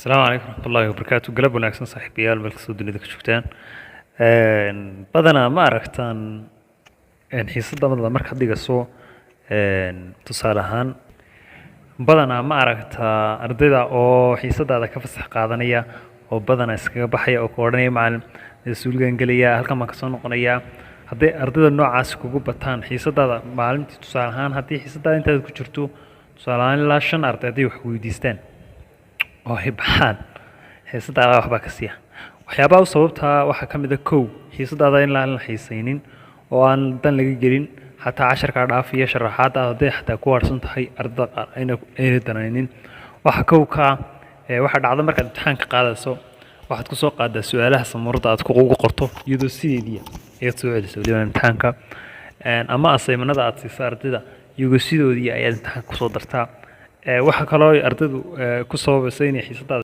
السلام عليكم ورحمة الله وبركاته. قلب wanaagsan saaxiibayaal meel kastoo dunida ka joogtaan. Badanaa ma aragtaan xiisada markaad dhigaso tusaale ahaan badanaa ma aragtaa ardayda oo xiisadaada ka fasax qaadanaya oo badanaa iskaga baxaya oo ka odhanaya macallin suuligan gelaya halkan ma ka soo noqonaya hadday ardayda noocaas kugu bataan xiisadaada maalintii tusaale ahaan haddii xiisadaada intaad ku jirto tusaale ahaan ilaa 5 arday hadday wax weydiistaan oo hibxaan xiisadaada waxba ka siiya waxyaabaha u sababtaa waxaa ka mid ah kow xiisadaada in la xiisaynin oo aan dan laga gelin xataa casharka dhaafiya sharaxaad hadday xataa ku warsan tahay ardayda qaar ayna danaynin waxa kow ka waxa dhacda markaad imtixaanka qaadayso waxaad ku soo qaadaa su'aalaha samarada aad ku qorto iyadoo sideedii ay soo celiso imtixaanka ama assignment-da aad siisay ardayda iyagoo sidoodii ayaad imtixaanka ku soo dartaa waxa kaloo ardaydu ku sababaysa inay xiisadaada